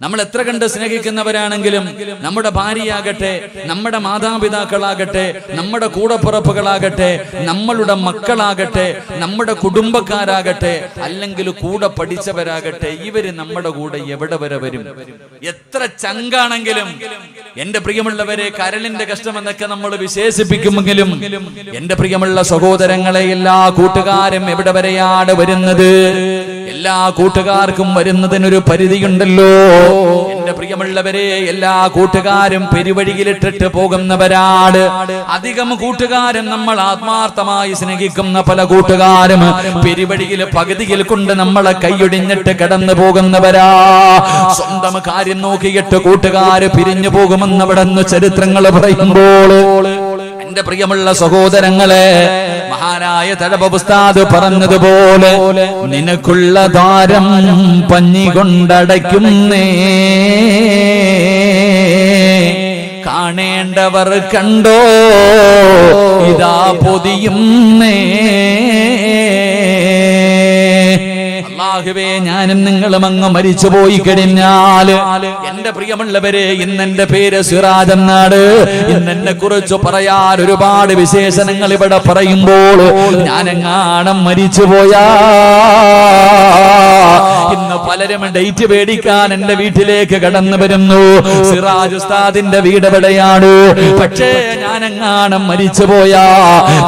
നമ്മൾ എത്ര കണ്ട് സ്നേഹിക്കുന്നവരാണെങ്കിലും നമ്മുടെ ഭാര്യയാകട്ടെ, നമ്മുടെ മാതാപിതാക്കളാകട്ടെ, നമ്മുടെ കൂടപ്പുറപ്പുകളാകട്ടെ, നമ്മളുടെ മക്കളാകട്ടെ, നമ്മുടെ കുടുംബക്കാരാകട്ടെ, അല്ലെങ്കിൽ കൂടെ പഠിച്ചവരാകട്ടെ, ഇവര് നമ്മുടെ കൂടെ എവിടെ വരെ വരും? എത്ര ചങ്കാണെങ്കിലും, എന്റെ പ്രിയമുള്ളവരെ, കരളിന്റെ കഷ്ടമെന്നൊക്കെ നമ്മൾ വിശേഷിപ്പിക്കുമെങ്കിലും എന്റെ പ്രിയമുള്ള സഹോദരങ്ങളെ, എല്ലാ കൂട്ടുകാരും എവിടെ വരെയാണ് വരുന്നത്? എല്ലാ കൂട്ടുകാർക്കും വരുന്നതിനൊരു പരിധിയുണ്ടല്ലോ. എന്റെ പ്രിയമുള്ളവരെ, എല്ലാ കൂട്ടുകാരും പെരുവഴിയിലിട്ടിട്ട് പോകുന്നവരാണ്. അധികം കൂട്ടുകാരും നമ്മൾ ആത്മാർത്ഥമായി സ്നേഹിക്കുന്ന പല കൂട്ടുകാരും പെരുവഴിയിൽ പകുതിയിൽ കൊണ്ട് നമ്മളെ കൈയൊടിഞ്ഞിട്ട് കടന്നു പോകുന്നവരാ. സ്വന്തം കാര്യം നോക്കിയിട്ട് കൂട്ടുകാര് പിരിഞ്ഞു പോകുമെന്നവിടെന്ന് ചരിത്രങ്ങൾ പറയുമ്പോൾ, എന്റെ പ്രിയമുള്ള സഹോദരങ്ങളെ, മഹാനായ തഴവ ഉസ്താദ് പറഞ്ഞതുപോലെ, നിനക്കുള്ള ദ്വാരം പഞ്ഞി കൊണ്ടടയ്ക്കുന്നേ, കാണേണ്ടവർ കണ്ടോ ഇതാ പൊതിയുന്നേ. അല്ലാഹുവേ, ഞാനും നിങ്ങളും അങ്ങ് മരിച്ചു പോയി കഴിഞ്ഞാൽ, എന്റെ പ്രിയമുള്ളവരെ, ഇന്നെന്റെ പേര് സിറാജ് എന്നാണ്. ഇന്നെന്നെ കുറിച്ച് പറയാൻ ഒരുപാട് വിശേഷണങ്ങൾ ഇവിടെ പറയുമ്പോൾ, ഞാനെങ്ങാണം മരിച്ചു പോയാ ഇന്ന് പലരും ഡേറ്റ് പേടിക്കാൻ എന്റെ വീട്ടിലേക്ക് കടന്നു വരുന്നു. സിറാജ് ഉസ്താദിന്റെ വീട് എവിടെയാണ്? പക്ഷേ ഞാനെങ്ങാണം മരിച്ചു പോയാ,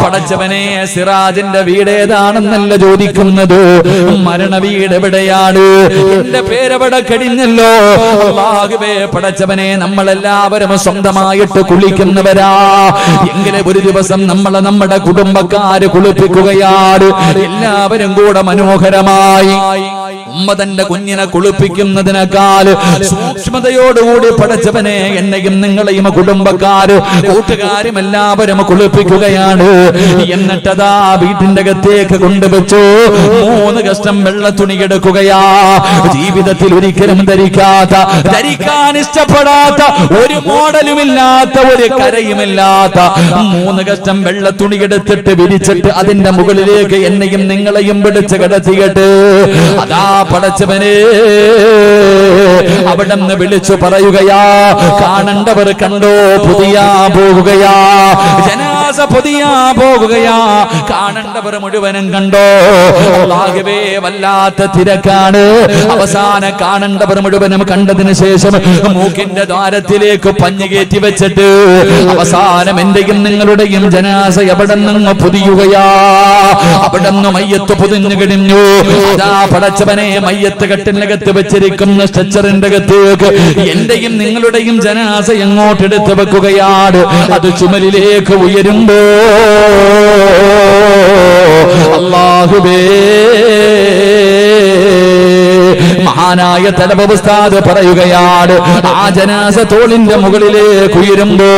പടച്ചവനെ, സിറാജിന്റെ വീട് ഏതാണെന്നല്ല ചോദിക്കുന്നത്, മരണ വീട് എവിടെയാണ്? എന്റെ പേരെവിടെ കഴിഞ്ഞല്ലോ. അല്ലാഹുവേ, പടച്ചവനെ, നമ്മളെല്ലാവരും സ്വന്തമായിട്ട് കുളിക്കുന്നവരാ. എങ്കിലും ഒരു ദിവസം നമ്മളെ നമ്മുടെ കുടുംബക്കാര് കുളിപ്പിക്കുകയാണ്. എല്ലാവരും കൂടെ മനോഹരമായി ഉമ്മ തന്റെ കുഞ്ഞിനെ കുളിപ്പിക്കുന്നതിനേക്കാൾ സൂക്ഷ്മതയോടുകൂടി പടച്ചവനെ എന്നെയും നിങ്ങളെയും കുടുംബക്കാര് കൂട്ടുകാരും എല്ലാവരും കുളിപ്പിക്കുകയാണ്. എന്നിട്ടതാ വീട്ടിന്റെ അകത്തേക്ക് കൊണ്ടുവച്ചു 3 കഷ്ടം വെള്ള തുണി എടുക്കുകയാ. ജീവിതത്തിൽ ഒരിക്കലും ധരിക്കാൻ ഇഷ്ടപ്പെടാത്ത, ഒരു മോഡലുമില്ലാത്ത, ഒരു കരയുമില്ലാത്ത 3 കഷ്ടം വെള്ള തുണി എടുത്തിട്ട് വിരിച്ചിട്ട് അതിന്റെ മുകളിലേക്ക് എന്നെയും നിങ്ങളെയും പിടിച്ച് കിടത്തിയിട്ട് അതാ പടച്ചവനെ അവിടെന്ന് വിളിച്ചു പറയുകയാ, കാണണ്ടവർ കണ്ടോ പുതിയ പോകുകയാ, ജനാസ പുതിയ പോകുകയാ, കാണണ്ടവർ മുഴുവനും കണ്ടോ. അല്ലാഹുവേ, വല്ലാത്ത തിരക്കാണ്. അവസാനം കാണണ്ടവർ മുഴുവനും കണ്ടതിന് ശേഷം മൂക്കിന്റെ ദ്വാരത്തിലേക്ക് പഞ്ഞു കയറ്റി വെച്ചിട്ട് അവസാനം എന്റെയും നിങ്ങളുടെയും ജനാസ എവിടെ നിന്ന് പൊതിയുകയാ. അവിടെ നിന്ന് മയ്യത്ത് പൊതിഞ്ഞു കഴിഞ്ഞു. അതാ പടച്ചവനെ, മയ്യത്ത് കെട്ടിനകത്ത് വെച്ചിരിക്കുന്ന സ്ട്രെച്ചറിന്റെ അകത്തേക്ക് എന്റെയും നിങ്ങളുടെയും ജനാസ എങ്ങോട്ട് എടുത്ത് വെക്കുകയാണ്. അത് ചുമലിലേക്ക് ഉയരുമ്പോ അല്ലാഹുവേ, മഹാനായ തലവ ഉസ്താദ് പറയുകയാണ്, ആ ജനാസ തോളിന്റെ മുകളിലേക്ക് ഉയരുമ്പോ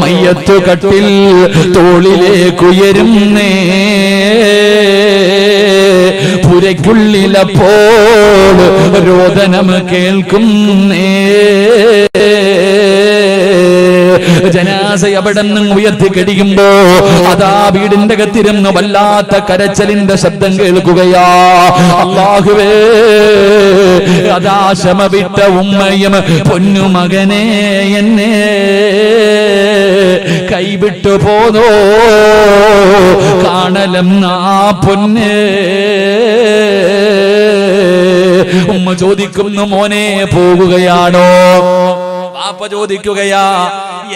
മയ്യത്ത് കട്ടിൽ തോളിലേക്ക് ഉയരുന്നേ. പുരയ്ക്കുള്ളിലപ്പോൾ രോദനം കേൾക്കുന്നേ. ജനാസ അവിടെ നിന്ന് ഉയർത്തി കഴിയുമ്പോ അതാ വീടിന്റെ അകത്തിരുന്ന് വല്ലാത്ത കരച്ചലിന്റെ ശബ്ദം കേൾക്കുകയാ. അല്ലാഹുവേ, അതാ ശമ വിട്ട ഉമ്മയും പൊന്നുമകനെ എന്നെ കൈവിട്ടു പോന്നോ, കാണലം ആ പൊന്നെ. ഉമ്മ ചോദിക്കുന്നു, മോനെ പോകുകയാണോ? വാപ്പ ചോദിക്കുകയാ,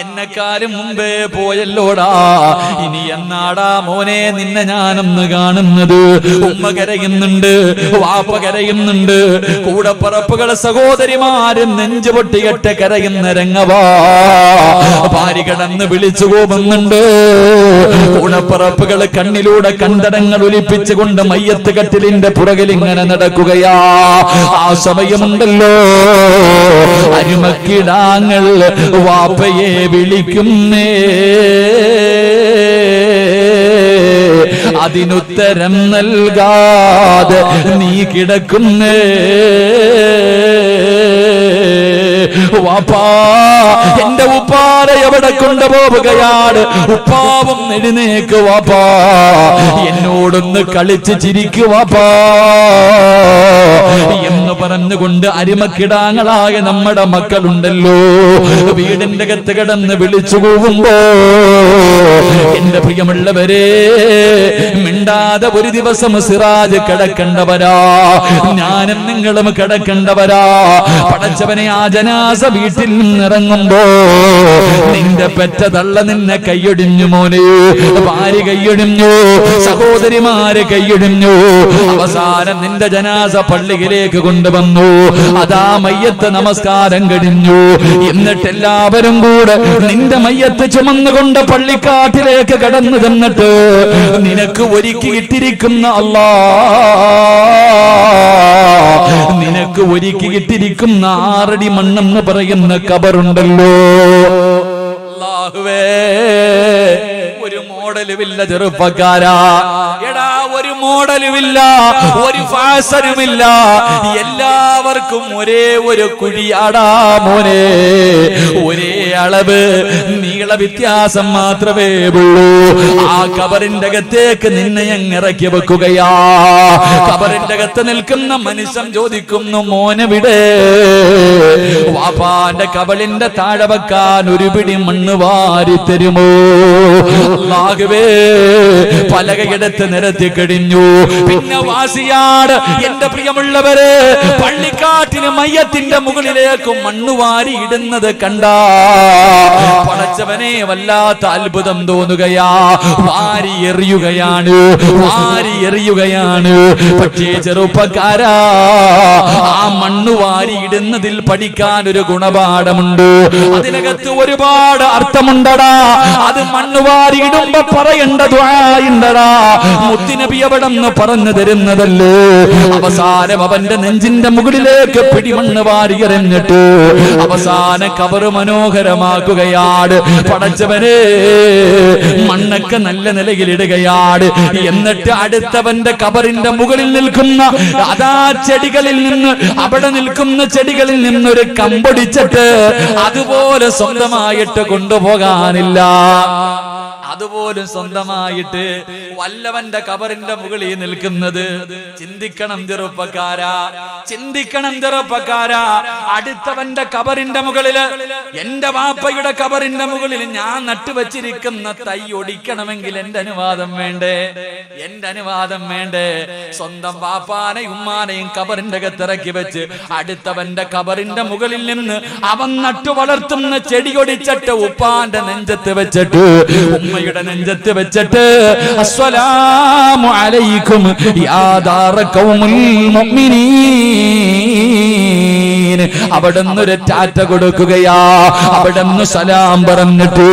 എന്നെക്കാരും മുമ്പേ പോയല്ലോടാ, ഇനി എന്നാടാ മോനെ നിന്നെ ഞാനൊന്ന് കാണുന്നത്? ഉമ്മ കരയുന്നുണ്ട്, വാപ്പ കരയുന്നുണ്ട്, കൂടപ്പറപ്പുകളെ സഹോദരിമാര് നെഞ്ചു പൊട്ടികെട്ട് കരയുന്ന രംഗവാ. ഭാര്യ കടന്ന് വിളിച്ചു പോകുന്നുണ്ട്. കൂടപ്പറപ്പുകൾ കണ്ണിലൂടെ കണ്ടടങ്ങൾ ഒലിപ്പിച്ചുകൊണ്ട് മയ്യത്ത് കട്ടിലിന്റെ പുറകിൽ ഇങ്ങനെ നടക്കുകയാ. ആ സമയമുണ്ടല്ലോ, അരുമക്കിടാങ്ങൾ വാപ്പയെ വിളിക്കുന്നേ. അതിനുത്തരം നൽകാതെ നീ കിടക്കുന്നേ. വാപ്പാ, എന്റെ ഉപ്പാരെ എവിടെ കൊണ്ടുപോവുകയാണ്? ഉപ്പാവും എഴുന്നേക്ക് വാപ്പാ, എന്നോടൊന്ന് കളിച്ച് ചിരിക്കുവാപ്പാ എന്ന് പറഞ്ഞുകൊണ്ട് അരിമക്കിടാങ്ങളായ നമ്മുടെ മക്കളുണ്ടല്ലോ, വീടിന്റെ അകത്ത് കിടന്ന് വിളിച്ചു പോകുമ്പോ എന്റെ പ്രിയമുള്ളവരെ, മിണ്ടാതെ ഒരു ദിവസം സിറാജ് കിടക്കണ്ടവരാ, ഞാനും നിങ്ങളും കിടക്കണ്ടവരാ. പടച്ചവനെ, ആ ജനാസ വീട്ടിൽ നിന്നിറങ്ങുമ്പോ നിന്റെ പെറ്റ തള്ള നിന്നെ കൈയൊടിഞ്ഞു മോനെ, ഭാര്യ കൈയൊടിഞ്ഞു, സഹോദരിമാര് കൈയൊടിഞ്ഞു. അവസാനം നിന്റെ ജനാസ പള്ളിയിലേക്ക് കൊണ്ടുവന്നു. അതാ മയ്യത്ത് നമസ്കാരം കഴിഞ്ഞു. എന്നിട്ട് എല്ലാവരും കൂടെ നിന്റെ മയ്യത്ത് ചുമന്നുകൊണ്ട് പള്ളിക്കാട്ടിലേക്ക് കടന്നു ചെന്നിട്ട് നിനക്ക് ഒരുക്കിയിട്ടിരിക്കുന്ന നിനക്ക് ഒരുക്കിയിട്ടിരിക്കുന്ന 6 അടി മണ്ണെന്ന് പറയുന്ന കബറുണ്ടല്ലോ, അല്ലാഹുവേ, ഒരു മോഡലുമില്ല ചെറുപ്പക്കാരാ. എടാ, ഒരു മോഡലുമില്ല, ഒരു ഫാഷനുമില്ല, എല്ലാവർക്കും ഒരേ ഒരു കുഴിയാടാ മോനെ, ഒരേ അളവ് നീള വ്യത്യാസം മാത്രമേ ഉള്ളൂ. ആ കബറിന്റെ അകത്തേക്ക് നിന്നെ അങ്ങ് ഇറക്കി വെക്കുകയാ. കബറിന്റെ അകത്ത് നിൽക്കുന്ന മനുഷ്യൻ ചോദിക്കുന്നു, മോനെവിടെ? വാപ്പാന്റെ കബളിന്റെ താഴെ വെക്കാൻ ഒരു പിടി മണ്ണ് വാരി തരുമോ? അല്ലാഹുവേ, പലകയെടുത്ത് നിരത്തി കഴിഞ്ഞു. പിന്നെ വാസിയാട്, എന്റെ പ്രിയമുള്ളവരെ, പള്ളിക്കാട്ടിന് മയ്യത്തിന്റെ മുകളിലേക്ക് മണ്ണ് വാരി ഇടുന്നത് കണ്ടാ പടച്ചവനെ വല്ലാത്ത അത്ഭുതം തോന്നുകയാ. വാരി എറിയുകയാണ്, വാരി എറിയുകയാണ്. പക്ഷേ ചെറുപ്പക്കാരാ, ആ മണ്ണ് വാരി ഇടുന്നതിൽ പഠിക്കാൻ ഒരു ഗുണപാഠമുണ്ട്. അതിനകത്ത് ഒരുപാട് അർത്ഥമുണ്ടടാ. അത് മണ്ണ് വാരി ഇടുമ്പോ പറയേണ്ട ദുആയുണ്ടടാ. മുത്തുനബി അവിടെന്ന് പറഞ്ഞു തരുന്നതല്ലേ. അവസാനം അവന്റെ നെഞ്ചിന്റെ മുകളിലേക്ക് പിടിമണ്ണ് വാരി എറിഞ്ഞിട്ട് അവസാനം കബറ് മനോഹരമാക്കുകയാണ്. പടച്ചവനെ, മണ്ണൊക്കെ നല്ല നിലയിലിടുകയാണ്. എന്നിട്ട് അടുത്തവന്റെ കബറിന്റെ മുകളിൽ നിൽക്കുന്ന അതാ ചെടികളിൽ നിന്ന്, അവിടെ നിൽക്കുന്ന ചെടികളിൽ നിന്നൊരു കമ്പൊടിച്ചിട്ട് അതുപോലെ സ്വന്തമായിട്ട് കൊണ്ടുപോകാനില്ല. അതുപോലും സ്വന്തമായിട്ട് വല്ലവന്റെ കബറിന്റെ മുകളിൽ നിൽക്കുന്നത്. ചിന്തിക്കണം ചെറുപ്പക്കാരാ, ചിന്തിക്കണം ചെറുപ്പക്കാരാ. അടുത്തവന്റെ കബറിന്റെ മുകളില്, എന്റെ വാപ്പയുടെ കബറിന്റെ മുകളിൽ ഞാൻ നട്ടുവച്ചിരിക്കുന്ന തൈ ഒടിക്കണമെങ്കിൽ എന്റെ അനുവാദം വേണ്ടേ? എന്റെ അനുവാദം വേണ്ടേ? സ്വന്തം വാപ്പാനെയും ഉമ്മാനെയും കബറിന്റെ അകത്തിറക്കി വെച്ച് അടുത്തവന്റെ കബറിന്റെ മുകളിൽ നിന്ന് അവൻ നട്ടു വളർത്തുന്ന ചെടി ഒടിച്ചിട്ട് ഉപ്പാന്റെ നെഞ്ചത്ത് വെച്ചിട്ട് ഉമ്മയുടെ നെഞ്ചത്ത് വെച്ചിട്ട് അസ്സലാമു അലൈക്കും യാ ദാറ ഖൗമുൽ മുഅ്മിനീൻ, അവിടുന്ന് ഒരു ടാറ്റ കൊടുക്കുകയാ. അവിടുന്ന് സലാം പറഞ്ഞിട്ട്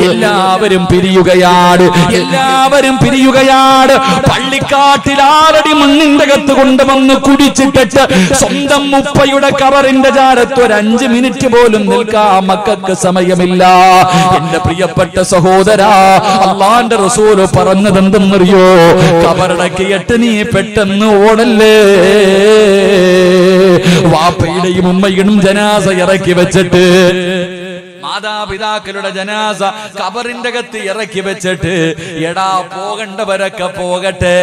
എല്ലാവരും പിരിയുകയാണ്. എല്ലാവരും പിരിയുകയാണ്. പള്ളിക്കാട്ടിൽ 6 അടി മണ്ണിന്റെ അകത്ത് കൊണ്ടുവന്ന് കുടിച്ചിട്ടിട്ട് സ്വന്തം ഉപ്പയുടെ കബറിന്റെ ചാരത്ത് ഒരു 5 മിനിറ്റ് പോലും നിൽക്കാൻ മക്കൾക്ക് സമയമില്ല. എന്റെ പ്രിയപ്പെട്ട സഹോദരാ, അള്ളാന്റെ റസൂല് പറഞ്ഞത് എന്തെന്നറിയോ? കബറടക്കിയിട്ട് നീ പെട്ടെന്ന് ഓടല്ലേ. വാപ്പയുടെയും ഉമ്മയുടെയും ജനാസ ഇറക്കി വെച്ചിട്ട്, മാതാപിതാക്കളുടെ ജനാസ കബറിന്റെ അകത്ത് ഇറക്കി വെച്ചിട്ട്, എടാ പോകേണ്ടവരൊക്കെ പോകട്ടെ,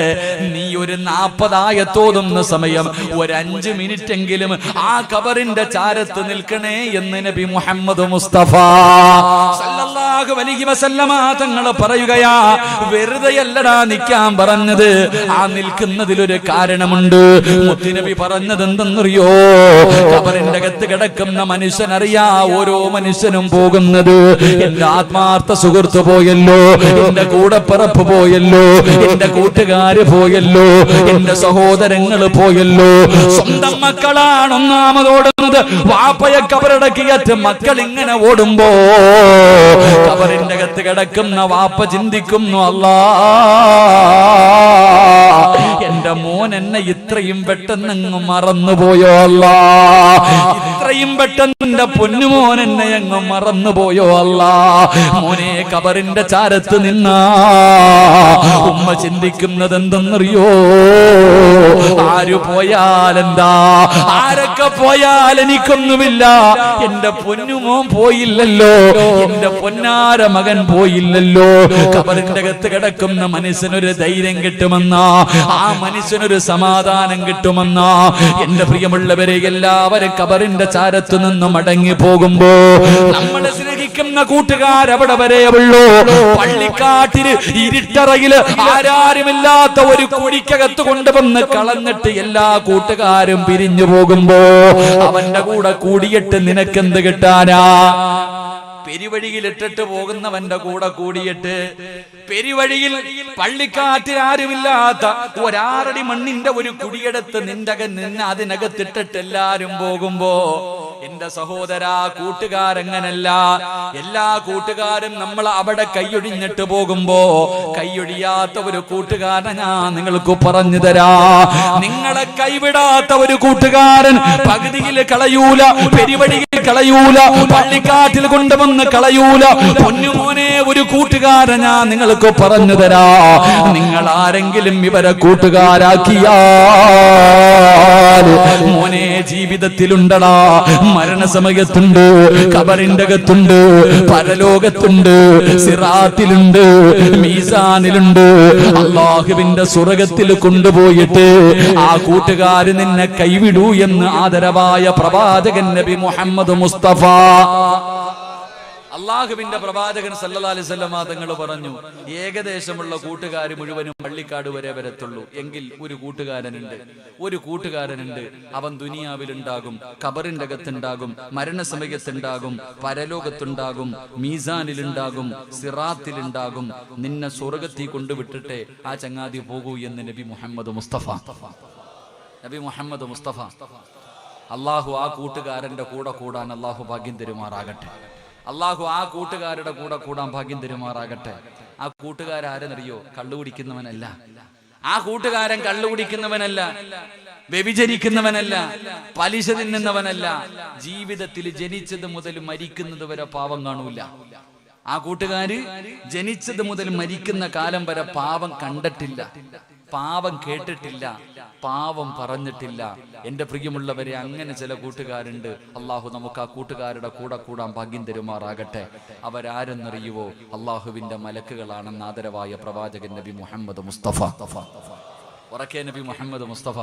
നീ ഒരു 40 ആയത്തോതുന്ന സമയം ഒരു 5 മിനിറ്റ് എങ്കിലും ആ കബറിന്റെ ചാരത്ത് നിൽക്കണേ എന്ന് നബി മുഹമ്മദ് മുസ്തഫ സല്ലല്ലാഹു അലൈഹി വസല്ലമ തങ്ങൾ പറയുകയാ. വെറുതെയല്ലടാ നിൽക്കാൻ പറഞ്ഞത്, ആ നിൽക്കുന്നതിലൊരു കാരണമുണ്ട്. മുത്തുനബി പറഞ്ഞത് എന്തെന്നറിയോ? കബറിന്റെ അകത്ത് കിടക്കുന്ന മനുഷ്യനറിയാ ഓരോ മനുഷ്യനും പോകുന്നത്. എന്റെ ആത്മാർത്ഥ സുഹൃത്ത് പോയല്ലോ, എന്റെ കൂടപ്പിറപ്പ് പോയല്ലോ, എന്റെ കൂട്ടുകാര് പോയല്ലോ, എന്റെ സഹോദരങ്ങൾ പോയല്ലോ. സ്വന്തം മക്കളാണ് ഒന്നാമതോടുന്നത്. വാപ്പയെ കബറടക്കിയറ്റ് മക്കൾ ഇങ്ങനെ ഓടുമ്പോ കബറിന്റെ അകത്ത് കിടക്കുന്ന വാപ്പ ചിന്തിക്കുന്നു, അല്ലാ, എന്റെ മോൻ എന്നെ ഇത്രയും പെട്ടെന്ന് മറന്നുപോയോ അല്ലാ, ഇത്ര എത്രയും പെട്ടെന്ന് എന്റെ പൊന്നുമോൻ എന്നെ അങ്ങ് മറന്നുപോയോ അല്ലാ. മോനെ ഖബറിന്റെ ചാരത്ത് നിന്നാ ഉമ്മ ചിന്തിക്കുന്നത് എന്തെന്നറിയോ? ആര് പോയാലെന്താ, ആരൊക്കെ പോയാൽ എനിക്കൊന്നുമില്ല, എന്റെ പൊന്നുമോൻ പോയില്ലല്ലോ, എന്റെ പൊന്നാര മകൻ പോയില്ലല്ലോ. ഖബറിന്റെ അകത്ത് കിടക്കുന്ന മനുഷ്യനൊരു ധൈര്യം കിട്ടുമെന്നാ, ആ മനുഷ്യനൊരു സമാധാനം കിട്ടുമെന്നാ. എന്റെ പ്രിയമുള്ളവരെ, എല്ലാവരും ഖബറിന്റെ ചാരത്തു നിന്ന് മടങ്ങി പോകുമ്പോ നമ്മളെ സ്നേഹിക്കുന്ന കൂട്ടുകാർ അവിടെ വരെ ഉള്ളൂ. പള്ളിക്കാട്ടില് ഇരുട്ടറയില് ആരാരുമില്ലാത്ത ഒരു കുഴിക്കകത്ത് കൊണ്ടുവന്ന് കളഞ്ഞിട്ട് എല്ലാ കൂട്ടുകാരും പിരിഞ്ഞു പോകുമ്പോ അവന്റെ കൂടെ കൂടിയിട്ട് നിനക്കെന്ത് കിട്ടാനാ? പെരുവഴിയിൽ ഇട്ടിട്ട് പോകുന്നവന്റെ കൂടെ കൂടിയിട്ട് പെരുവഴിയിൽ പള്ളിക്കാറ്റിൽ ആരുമില്ലാത്ത ഒരാറടി മണ്ണിന്റെ ഒരു കുടിയെടുത്ത് നിന്നെ അതിനകത്തിട്ടിട്ട് എല്ലാരും പോകുമ്പോ എന്റെ സഹോദരാ, കൂട്ടുകാരങ്ങനല്ല. എല്ലാ കൂട്ടുകാരും നമ്മൾ അവിടെ കൈയൊഴിഞ്ഞിട്ട് പോകുമ്പോ കൈയൊഴിയാത്ത ഒരു കൂട്ടുകാരനെ ഞാൻ നിങ്ങൾക്ക് പറഞ്ഞു തരാ. നിങ്ങളെ കൈവിടാത്ത ഒരു കൂട്ടുകാരൻ പകുതിയിൽ കളയൂല, പെരുവഴിയിൽ കളയൂല, പള്ളിക്കാറ്റിൽ കൊണ്ടുവന്ന് കളയൂല. പൊന്നുമോനെ, ഒരു കൂട്ടുകാരൻ ഞാൻ നിങ്ങൾക്ക് പറഞ്ഞു തരാ. നിങ്ങൾ ആരെങ്കിലും ഇവരെ കൂട്ടുകാരാക്കിയാൽ മോനെ ജീവിതത്തിലുണ്ടടാ, മരണസമയത്തുണ്ട്, ഖബറിന്റെ അകത്തുണ്ട്, പരലോകത്തുണ്ട്, സിറാത്തിലുണ്ട്, മീസാനിലുണ്ട്. അല്ലാഹുവിന്റെ സ്വർഗ്ഗത്തിൽ കൊണ്ടുപോയിട്ട് ആ കൂട്ടുകാര് നിന്നെ കൈവിടൂ എന്ന് ആദരവായ പ്രവാചകൻ നബി മുഹമ്മദ് മുസ്തഫ, അള്ളാഹുവിന്റെ പ്രവാചകൻ സല്ലല്ലാഹു അലൈഹി വസല്ലം തങ്ങൾ പറഞ്ഞു, ഏകദേശമുള്ള കൂട്ടുകാർ മുഴുവനും പള്ളിക്കാട് വരെ വരത്തുള്ളൂ. എങ്കിൽ ഒരു കൂട്ടുകാരനുണ്ട്, അവൻ ദുനിയാവിലുണ്ടാകും, ഖബറിന്റെ അകത്തുണ്ടാകും, മരണസമയത്തുണ്ടാകും, പരലോകത്തുണ്ടാകും, മീസാനിലുണ്ടാകും, സിറാത്തിലുണ്ടാകും. നിന്നെ സ്വർഗ്ഗത്തിൽ കൊണ്ടുവിട്ടിട്ട് ആ ചങ്ങാതി പോകൂ എന്ന് നബി മുഹമ്മദ് മുസ്തഫ. അള്ളാഹു ആ കൂട്ടുകാരന്റെ കൂടെ കൂടാൻ അള്ളാഹു ഭാഗ്യം തരുമാറാകട്ടെ. അള്ളാഹു ആ കൂട്ടുകാരുടെ കൂടെ കൂടാൻ ഭാഗ്യം തരുമാറാകട്ടെ. ആ കൂട്ടുകാരെന്നറിയോ? കള്ളുകുടിക്കുന്നവനല്ല. ആ കൂട്ടുകാരൻ കള്ളുകുടിക്കുന്നവനല്ല, വ്യഭിചരിക്കുന്നവനല്ല, പലിശ തിന്നുന്നവനല്ല. ജീവിതത്തിൽ ജനിച്ചത് മുതൽ മരിക്കുന്നത് വരെ പാവം കാണൂല. ആ കൂട്ടുകാര് ജനിച്ചത് മുതൽ മരിക്കുന്ന കാലം വരെ പാവം കണ്ടിട്ടില്ല, പാവം കേട്ടിട്ടില്ല, പാവം പറഞ്ഞിട്ടില്ല. എന്റെ പ്രിയമുള്ളവരെ, അങ്ങനെ ചില കൂട്ടുകാരുണ്ട്. അള്ളാഹു നമുക്ക് ആ കൂട്ടുകാരുടെ കൂടെ കൂടാൻ ഭാഗ്യം തരുമാറാകട്ടെ. അവരാരെന്നറിയുവോ? അള്ളാഹുവിന്റെ മലക്കുകളാണെന്ന് ആദരവായ പ്രവാചകൻ നബി മുഹമ്മദ് മുസ്തഫ. ഉറക്കെ നബി മുഹമ്മദ് മുസ്തഫ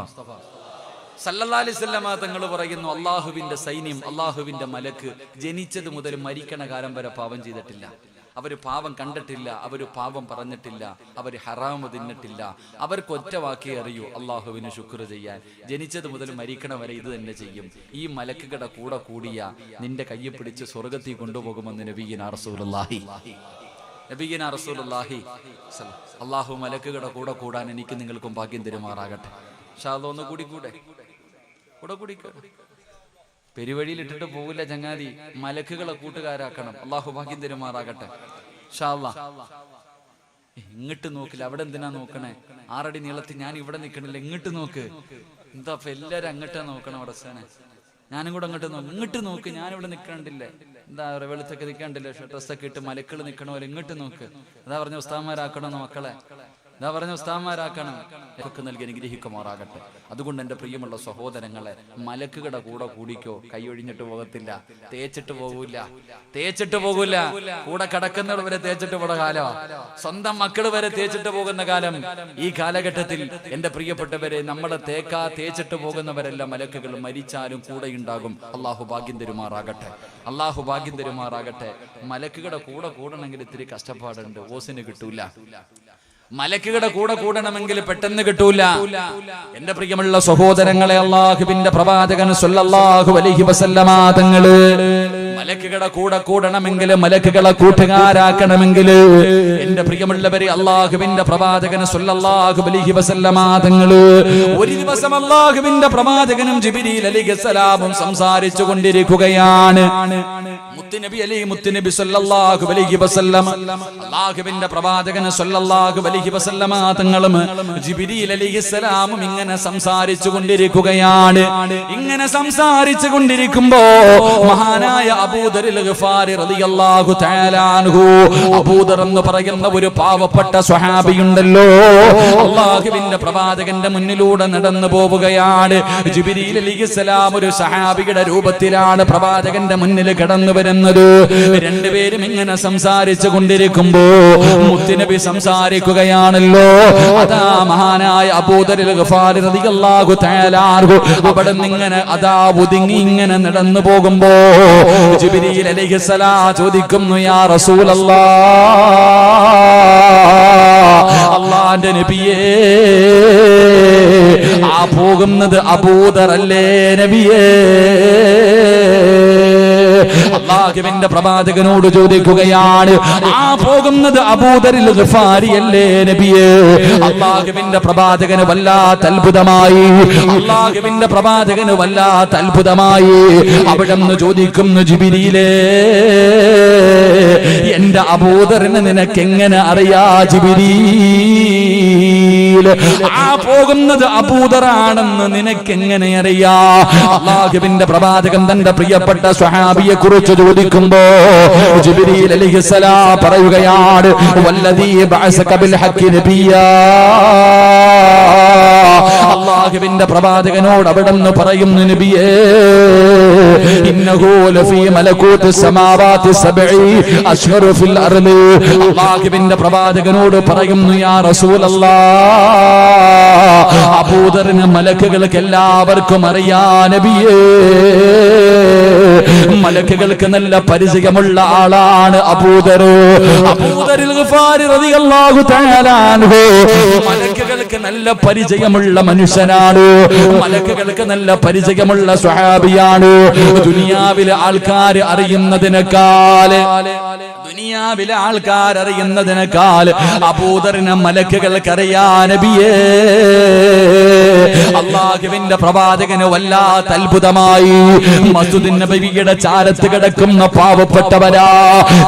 സല്ലല്ലാഹു അലൈഹി വസല്ലം തങ്ങൾ പറയുന്നു, അള്ളാഹുവിന്റെ സൈന്യം, അള്ളാഹുവിന്റെ മലക്ക് ജനിച്ചത് മുതൽ മരിക്കണ കാലം വരെ പാപം ചെയ്തിട്ടില്ല. അവര് പാപം കണ്ടിട്ടില്ല, അവര് പാപം പറഞ്ഞിട്ടില്ല, അവര് ഹറാമ് തിന്നിട്ടില്ല. അവർക്ക് ഒറ്റ വാക്കേ അറിയൂ, അള്ളാഹുവിന് ശുക്ർ ചെയ്യാൻ. ജനിച്ചത് മുതൽ മരിക്കണ വരെ ഇത് തന്നെ ചെയ്യും. ഈ മലക്കുകളുടെ കൂടെ കൂടിയ നിന്റെ കയ്യെ പിടിച്ച് സ്വർഗ്ഗത്തിൽ കൊണ്ടുപോകുമെന്ന് നബിയിനാ റസൂലുള്ളാഹി. അള്ളാഹു മലക്കുകളുടെ കൂടെ കൂടാൻ എനിക്ക് നിങ്ങൾക്കും ഭാഗ്യം തരുമാറാകട്ടെ. ഒന്ന് കൂടിക്കൂടെ? പെരുവഴിയിൽ ഇട്ടിട്ട് പോകില്ല ചങ്ങാതി, മലക്കുകളെ കൂട്ടുകാരാക്കണം. അള്ളാഹു ഭാഗ്യം തരുമാറാകട്ടെ. ഇങ്ങോട്ട് നോക്കില്ല, അവിടെ എന്തിനാ നോക്കണേ? 6 അടി നീളത്തിൽ ഞാൻ ഇവിടെ നിൽക്കണില്ല, ഇങ്ങോട്ട് നോക്ക്. എന്താ അപ്പൊ എല്ലാരും അങ്ങോട്ടാ നോക്കണം? അവിടെ ഞാനും കൂടെ അങ്ങോട്ട് നോക്കും. ഇങ്ങോട്ട് നോക്ക്, ഞാനിവിടെ നിൽക്കണ്ടില്ലേ? എന്താ വെളുത്തൊക്കെ നിൽക്കണ്ടില്ലേ? ഡ്രസ്സൊക്കെ ഇട്ട് മലക്കൾ നിൽക്കണ പോലെ ഇങ്ങോട്ട് നോക്ക്. അതാ പറഞ്ഞ ഉസ്താദ്മാരാക്കണമെന്ന് മക്കളെ, ഇതാ പറഞ്ഞ ഉസ്താദ്മാരാക്കണം. ഒക്കെ നൽകി അനുഗ്രഹിക്കുമാറാകട്ടെ. അതുകൊണ്ട് എൻ്റെ പ്രിയമുള്ള സഹോദരങ്ങളെ, മലക്കുകളുടെ കൂടെ കൂടിക്കോ. കൈയൊഴിഞ്ഞിട്ട് പോകത്തില്ല, തേച്ചിട്ട് പോകൂല. കൂടെ കിടക്കുന്നവർ വരെ തേച്ചിട്ട് പോണ കാലം, സ്വന്തം മക്കൾ വരെ തേച്ചിട്ട് പോകുന്ന കാലം. ഈ കാലഘട്ടത്തിൽ എൻ്റെ പ്രിയപ്പെട്ടവരെ, നമ്മളെ തേച്ചിട്ട് പോകുന്നവരെല്ലാം മലക്കുകൾ മരിച്ചാലും കൂടെ ഉണ്ടാകും. അള്ളാഹു ഭാഗ്യം തരുമാറാകട്ടെ. മലക്കുകളുടെ കൂടെ കൂടണമെങ്കിൽ ഇത്തിരി കഷ്ടപ്പാടുണ്ട്, ഓസിന് കിട്ടൂല. മലക്കുകളുടെ കൂടെ കൂടണമെങ്കിൽ പെട്ടെന്ന് കിട്ടൂല. എന്റെ പ്രിയമുള്ള സഹോദരങ്ങളെ, അല്ലാഹുവിന്റെ പ്രവാചകൻ സല്ലല്ലാഹു അലൈഹി വസല്ലമ തങ്ങള് മലക്കുകളുടെ കൂടെ കൂടണമെങ്കിൽ, മലക്കുകളെ കൂട്ടുകാരാക്കണമെങ്കിൽ, എന്റെ പ്രിയമുള്ളവരെ, അല്ലാഹുവിന്റെ പ്രവാചകൻ സല്ലല്ലാഹു അലൈഹി വസല്ലമ തങ്ങള് ഒരു ദിവസം അല്ലാഹുവിന്റെ പ്രവാചകനും ജിബ്രീൽ അലൈഹിസ്സലാമും സംസാരിച്ചു കൊണ്ടിരിക്കുകയാണ്. മുത്തുനബി സല്ലല്ലാഹു അലൈഹി വസല്ലം അല്ലാഹുവിന്റെ പ്രവാചകൻ സല്ലല്ലാഹു അലൈഹി വസല്ലമ തങ്ങളും ജിബ്രീൽ അലൈഹിസ്സലാമും ഇങ്ങനെ സംസാരിച്ചു കൊണ്ടിരിക്കുകയാണ്. ഇങ്ങനെ സംസാരിച്ചു കൊണ്ടിരിക്കുമ്പോ മഹാനായ അബൂദറിൽ ഗഫാരി റളിയല്ലാഹു തആല അൻഹു, അബൂദർ എന്ന് പറയുന്ന ഒരു പാവപ്പെട്ട സ്വഹാബിയുണ്ടല്ലോ, അല്ലാഹുവിന്റെ പ്രവാചകന്റെ മുന്നിലൂടെ നടന്നു പോവുകയാണ്. ജിബ്രീൽ അലൈഹിസ്സലാം ഒരു സഹാബിയുടെ രൂപത്തിലാണ് പ്രവാചകന്റെ മുന്നിൽ കടന്നു വരുന്നത്. രണ്ടുപേരും ഇങ്ങനെ സംസാരിച്ചു കൊണ്ടിരിക്കുമ്പോ മുത്തുനബി സംസാരിക്കുകയാണല്ലോ. അതാ മഹാനായ അബൂദറിൽ ഗഫാരി റളിയല്ലാഹു തആല അൻഹു അവിടെ ഇങ്ങനെ അതാ ഒതുങ്ങി ഇങ്ങനെ നടന്നു പോകുമ്പോ ജിബ്രീൽ അലൈഹിസ്സലാം ചോദിക്കുന്നു, യാ റസൂലല്ലാഹ്, അല്ലാഹുവിന്റെ നബിയേ, ആ പോകുന്നത് അബൂദർ അല്ലേ നബിയേ? അല്ലാഹുവിന്റെ പ്രവാചകനോട് ചോദിക്കുകയാണ്, ആ പോകുന്നത് അബൂദറിൽ ഗഫാരി അല്ലേ നബിയേ? അല്ലാഹുവിന്റെ പ്രവാചകന് വല്ലാത്ത അത്ഭുതമായി. അല്ലാഹുവിന്റെ പ്രവാചകന് വല്ലാത്ത അത്ഭുതമായി. അവിടെന്ന് ചോദിക്കുന്നു, ജിബ്രീലേ, എന്റെ അബൂദറിനെ നിനക്ക് എങ്ങനെ അറിയാ ജിബ്രീൽ? ആ പോകുന്നത് അബൂദറാണെന്ന് നിനക്ക് എങ്ങനെ അറിയാ? അല്ലാഹുവിന്റെ പ്രവാചകൻ തന്റെ പ്രിയപ്പെട്ട സ്വഹാബിയെ കുറിച്ച് ചോദിക്കുമ്പോ ജിബ്രീൽ അലൈഹിസ്സലാം പറയുകയാണ്, വല്ലദീ ബഅസക ബിൽ ഹഖ് നബിയാ. അല്ലാഹുവിന്റെ പ്രവാചകനോട് അവിടെന്ന് പറയുന്നു, നബിയേ, ഇന്നഹു ലഫീ മലകൂതി സമാവാതി സബ്ഇ അശ്ഹറു ഫിൽ അർളി. അല്ലാഹുവിന്റെ പ്രവാചകനോട് പറയുന്നു, യാ റസൂലല്ലാഹ്, അബൂദറിനെ മലക്കുകൾക്ക് എല്ലാവർക്കും അറിയാ നബിയേ. മലക്കുകൾക്ക് നല്ല പരിചയമുള്ള ആളാണ് അബൂദർ. അബൂദറിൽ ഗഫാരി റളിയല്ലാഹു തആല അൻഹു മലക്കുകൾക്ക് നല്ല പരിചയമുള്ള മനുഷ്യനാണ്. മലക്കുകൾക്ക് നല്ല പരിചയമുള്ള സ്വഹാബിയാണ്. ദുനിയാവിലെ ആൾക്കാർ അറിയുന്നതിനേക്കാൾ അബൂദറിനെ മലക്കുകൾക്ക് അറിയാ നബിയേ. അല്ലാഹുവിന്റെ പ്രവാചകന് വല്ലാത്ത അത്ഭുതമായി. മസ്ജിദുൻ നബവിയുടെ ചാരത്ത് കിടക്കുന്ന പാവപ്പെട്ടവരാ,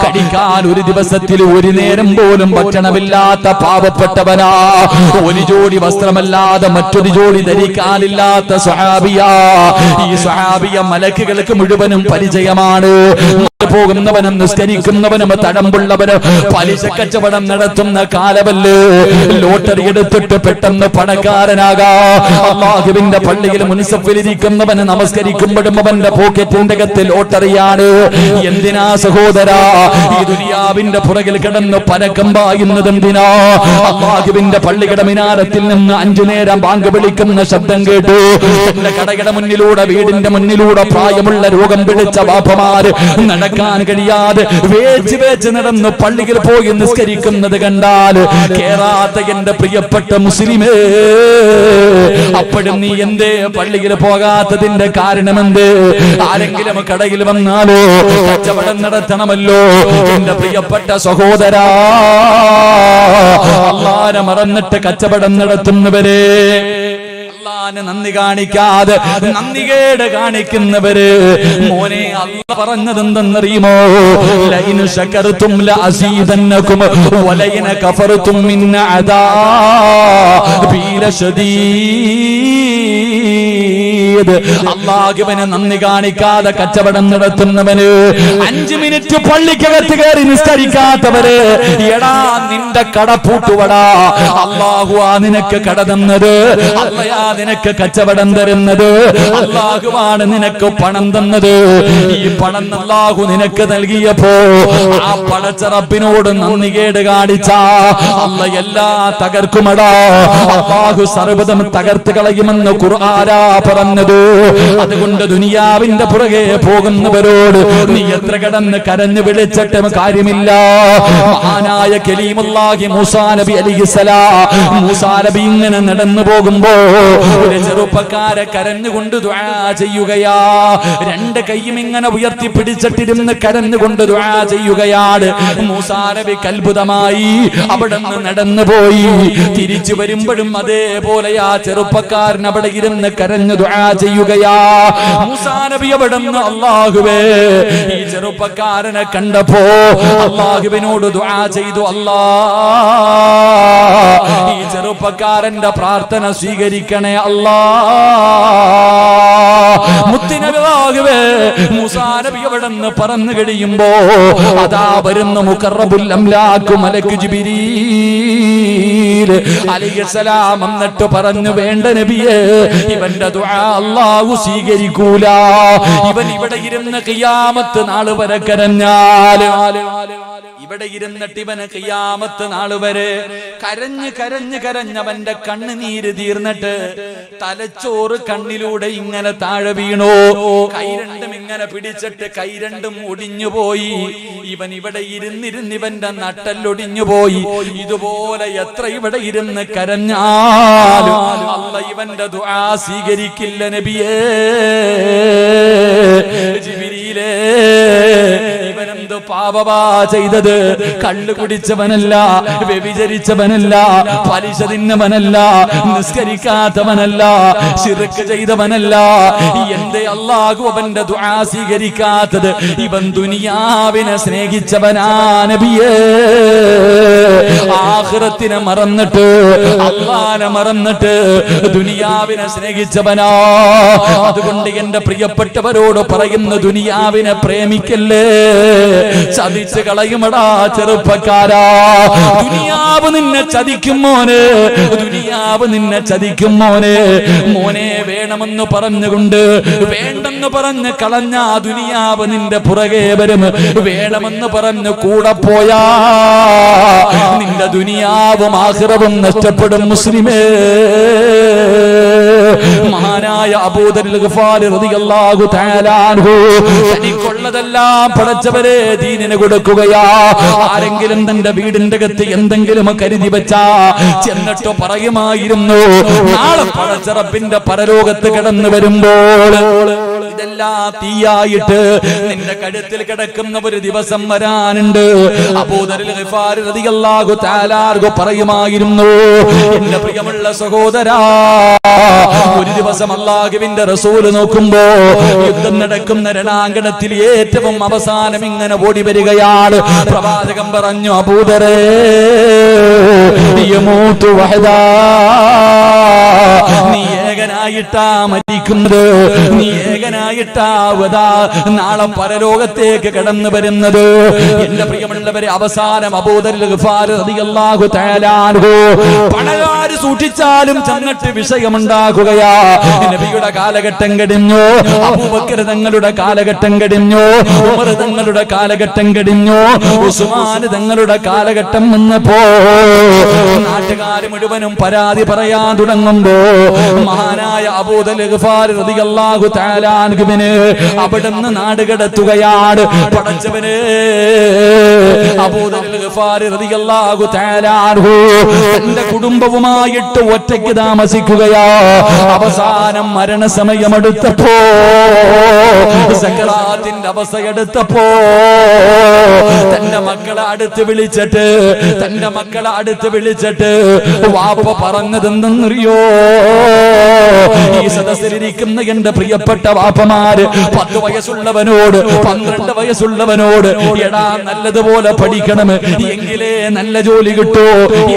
കഴിക്കാൻ ഒരു ദിവസത്തിൽ ഒരു നേരം പോലും ഭക്ഷണമില്ലാത്ത പാവപ്പെട്ടവനാ, ഒരു ജോഡി വസ്ത്രമല്ലാതെ മറ്റൊരു ജോഡി ധരിക്കാനില്ലാത്ത സ്വഹാബിയാ. ഈ സ്വഹാബിയ മലക്കുകൾക്ക് മുഴുവനും പരിചയമാണ്. പോകുന്നവനും നിസ്കരിക്കുന്നവനും തടമ്പുള്ളവനും പലിശ കച്ചവടം നടത്തുന്ന കാലമല്ലേ. ലോട്ടറി എടുത്തിട്ട് പെട്ടെന്ന് പണക്കാരനാകാ. അല്ലാഹുവിന്റെ പള്ളിയിൽ മുൻസഫിലിരിക്കുന്നവന് നമസ്കരിക്കുമ്പോഴും അവന്റെ പോക്കറ്റിന്റെ അകത്ത് ലോട്ടറിയാണ്. എന്തിനാ സഹോദരാ ഈ ദുനിയാവിന്റെ പുറകിൽ കിടന്ന് പരക്കം പായുന്നത് എന്തിനാ? അല്ലാഹുവിന്റെ പള്ളിയുടെ മിനാരത്തിൽ നിന്ന് 5 നേരം ബാങ്ക് വിളിക്കുന്ന ശബ്ദം കേട്ടു. എന്റെ കടയുടെ മുന്നിലൂടെ, വീടിന്റെ മുന്നിലൂടെ പ്രായമുള്ള രോഗം പിടിച്ച ബാപ്പമാര് നടക്കാൻ കഴിയാതെ വേച്ച് നടന്ന് പള്ളിയിൽ പോയി നിസ്കരിക്കുന്നത് കണ്ടാൽ കേറാത്ത എന്റെ പ്രിയപ്പെട്ട മുസ്ലിമേ, അപ്പോഴും നീ എന്തേ പള്ളിയിൽ പോകാത്തതിന്റെ കാരണമെന്ത്? ആരെങ്കിലും കടയിൽ വന്നാലോ കച്ചവടം നടത്തണമല്ലോ. എന്റെ പ്രിയപ്പെട്ട സഹോദരാ, അല്ലാഹുവിനെ മറന്നിട്ട് കച്ചവടം നടത്തുന്നവരെ, അല്ലാഹുവിനെ നന്ദി കാണിക്കാതെ നന്ദികേട് കാണിക്കുന്നവര്, മോനെ അല്ലാഹ് പറഞ്ഞതെന്തെന്നറിയുമോ? ലൈൻ ശകർതും ലഅസീദന്നകും വലൈൻ കഫർതും മിൻ അദാബി ലശദീദ്. അല്ലാഹുവിനെ നന്ദി കാണിക്കാതെ കച്ചവടം നടത്തുന്നവന്, 5 മിനിറ്റ് പള്ളിക്കകത്ത് കയറി നിസ്കരിക്കാത്തവര്, എടാ നിന്റെ കട പൂട്ടുവടാ. അല്ലാഹുവാ നിനക്ക് കട തന്നത്, അല്ലാഹുവാ നിനക്ക് കച്ചവടം തരുന്നത്, അല്ലാഹുവാണ് നിനക്ക് പണം തന്നത്. ഈ പണം അല്ലാഹു നിനക്ക് നൽകിയപ്പോ ആ പടച്ച റബ്ബിനോട് നന്ദികേട് കാണിച്ച അല്ലാഹ് എല്ലാം തകർക്കുമടാ. അല്ലാഹു സർവ്വതും തകർത്ത് കളയുമെന്ന് ഖുർആനാ പറഞ്ഞത്. അതുകൊണ്ട് ദുനിയാവിന്റെ പുറകെ പോകുന്നവരോട് നീ എത്ര കടന്ന് കരഞ്ഞു വിളിച്ചിട്ടും കാര്യമില്ല. മഹാനായ കലീമുല്ലാഹി മൂസാ നബി അലൈഹിസ്സലാം, മൂസാ നബി ഇങ്ങനെ നടന്നു പോകുമ്പോ ഒരു ചെറുപ്പക്കാരെ കരഞ്ഞുകൊണ്ട് ദുആ ചെയ്യുകയാ. 2 കൈയും ഇങ്ങനെ ഉയർത്തി പിടിച്ചിട്ടിരുന്ന് കരഞ്ഞുകൊണ്ട് ദുആ ചെയ്യുകയാണ്. മൂസാ നബി അത്ഭുതമായി അവിടെ നിന്ന് നടന്നു പോയി. തിരിച്ചു വരുമ്പോഴും അതേപോലെ ആ ചെറുപ്പക്കാരൻ അവിടെ ഇരുന്ന് കരഞ്ഞു ദുആ ചെയ്യുകയാ. മൂസാ നബി അവിടുന്ന് അല്ലാഹുവേ ഈ ചെറുപ്പക്കാരനെ കണ്ടപ്പോ അല്ലാഹുവിനോട് ദുആ ചെയ്തു, അല്ലാ ഈ ചെറുപ്പക്കാരന്റെ പ്രാർത്ഥന സ്വീകരിക്കണേ അല്ലാ. മുത്തുനബിയാകവേ മൂസാ നബി അവിടുന്ന് പറന്നു കഴിയുമ്പോ അതാ വരുന്ന മുഖറബുൽ അംലാഖ് മലക്ക് ജിബ്രീൽ അലൈഹിസ്സലാം എന്നിട്ട് പറഞ്ഞു, വേണ്ട നബിയേ, ഇവന്റെ ദുആ അല്ലാഹു സ്വീകരിക്കൂല. ഇവൻ ഇവിടെ ഇരുന്ന് ഖിയാമത്ത് നാൾ വരെ കരഞ്ഞാൽ, ഇവിടെ ഇരുന്നിട്ട് ഇവന് ഖിയാമത്ത് നാൾ വരെ കരഞ്ഞ് കരഞ്ഞ് കരഞ്ഞവന്റെ കണ്ണുനീര് തീർന്നിട്ട് തലച്ചോറ് കണ്ണിലൂടെ ഇങ്ങനെ താഴെ വീണു. കൈ രണ്ടും ഇങ്ങനെ പിടിച്ചിട്ട് കൈ രണ്ടും ഒടിഞ്ഞുപോയി. ഇവൻ ഇവിടെ ഇരുന്നിരുന്ന് ഇവന്റെ നട്ടല്ലൊടിഞ്ഞു പോയി. ഇതുപോലെ എത്ര ഇവിടെ ഇരുന്ന് കരഞ്ഞാലും അല്ലാഹ് ഇവന്റെ ദുആ സ്വീകരിക്കില്ല നബിയേ. ജിബ്രീലേ, ഇവനെന്ത് പാപമാ ചെയ്തത്? കള്ളു കുടിച്ചവനല്ല, വ്യഭിചരിച്ചവനല്ല, പലിശ തിന്നവനല്ല, നിസ്കരിക്കാത്തവനല്ല, ശിർക്ക് ചെയ്തവനല്ല. എന്തേ അല്ലാഹു അവന്റെ ദുആ സ്വീകരിക്കാത്തത്? ഇവൻ ദുനിയാവിനെ സ്നേഹിച്ചവനാ നബിയേ. ആഖിറത്തിനെ മറന്നിട്ട്, അല്ലാഹനെ മറന്നിട്ട് ദുനിയാവിനെ സ്നേഹിച്ചവനാ. അതുകൊണ്ട് എന്റെ പ്രിയപ്പെട്ടവരോട് പറയുന്നു, ദുനിയാവിനെ പ്രേമിക്കല്ലേ, ചതിച്ച് കളയുമടാ ചെറുപ്പക്കാരാ. ദുനിയാവ് നിന്നെ ചതിക്കും മോനെ, ദുനിയാവ് നിന്നെ ചതിക്കും മോനെ. മോനെ വേണമെന്ന് പറഞ്ഞുകൊണ്ട് വേണ്ടെന്ന് പറഞ്ഞ് കളഞ്ഞ ദുനിയാവ് നിന്റെ പുറകെ വരും. വേണമെന്ന് പറഞ്ഞ് കൂടെ പോയാ നിന്റെ ദുനിയാവും ആഖിറവും നഷ്ടപ്പെടും മുസ്ലിമേ. മഹാനായ അബൂദർ ഗഫാരി റളിയല്ലാഹു തആല അൻഹു തനിക്കുള്ളതെല്ലാം പടച്ചവരെ ദീനിന് കൊടുക്കുകയാ. ആരെങ്കിലും തന്റെ വീടിന്റെ അകത്ത് എന്തെങ്കിലും കരുതി വെച്ചാ ചെന്നിട്ട് പറയുമായിരുന്നു, നാളെ പടച്ച റബ്ബിന്റെ പരലോകത്ത് കിടന്നു വരുമ്പോൾ ഇതെല്ലാം തീയായിട്ട് നിന്റെ കഴുത്തിൽ കിടക്കുന്ന ഒരു ദിവസം വരാനുണ്ട്. അബൂദർ ഗഫാരി റളിയല്ലാഹു തആല അൻഹു പറയുമായിരുന്നു, എന്റെ പ്രിയമുള്ള സഹോദരാ, ഒരു ദിവസം അല്ലാഹുവിന്റെ റസൂൽ നോക്കുമ്പോ യുദ്ധം നടക്കുന്ന രണാങ്കണത്തിൽ ഏറ്റവും അവസാനം ഇങ്ങനെ ഓടി വരികയാണ്. പ്രവാചകൻ പറഞ്ഞു, അബൂദറേ, യമൂതു വഹദാ, നീ ഏകനായിട്ടാ മരിക്കുന്നത്, നീ ഏകനായിട്ടാ നാളെ പരലോകത്തേക്ക് കടന്നു വരുന്നത്. എന്റെ പ്രിയമുള്ളവരെ, അവസാനം അബൂദർ ഗഫാരി റളിയല്ലാഹു തആല അൻഹു പണകാര് സൂക്ഷിച്ചാലും ചെന്നിട്ട് വിഷയമുണ്ടാക്കുകയാ. നബിയുടെ കാലഘട്ടം കഴിഞ്ഞു, അബൂബക്കർ തങ്ങളുടെ കാലഘട്ടം കഴിഞ്ഞു, ഉമർ തങ്ങളുടെ കാലഘട്ടം കഴിഞ്ഞു, ഉസ്മാൻ തങ്ങളുടെ കാലഘട്ടം വന്നപ്പോ നാട്ടുകാർ മുഴുവനും പരാതി പറയാൻ തുടങ്ങുമ്പോ മഹാനായ അബൂദർ ഗഫാരി റളിയല്ലാഹു തആല അൻഹുവിനെ അവിടുന്ന് നാട് കടത്തുകയാണ്. പടച്ചവനെ, അബൂദർ ഗഫാരി റളിയല്ലാഹു തആല അൻഹു തന്റെ കുടുംബവുമായിട്ട് ഒറ്റയ്ക്ക് താമസിക്കുകയാ. അവസാനം മരണസമയമെടുത്തപ്പോ, സക്കറാത്തിന്റെ അവസ്ഥയെടുത്തപ്പോ തന്റെ മക്കളെ അടുത്ത് വിളിച്ചിട്ട് വാപ്പ പറഞ്ഞതെന്തെന്നറിയോ? ഈ സദസ്സിലിരിക്കുന്ന എന്റെ പ്രിയപ്പെട്ട വാപ്പമാര് 10 വയസ്സുള്ളവനോട് 12 വയസ്സുള്ളവനോട്, എടാ നല്ലതുപോലെ പഠിക്കണം, എങ്കിലേ നല്ല ജോലി കിട്ടൂ,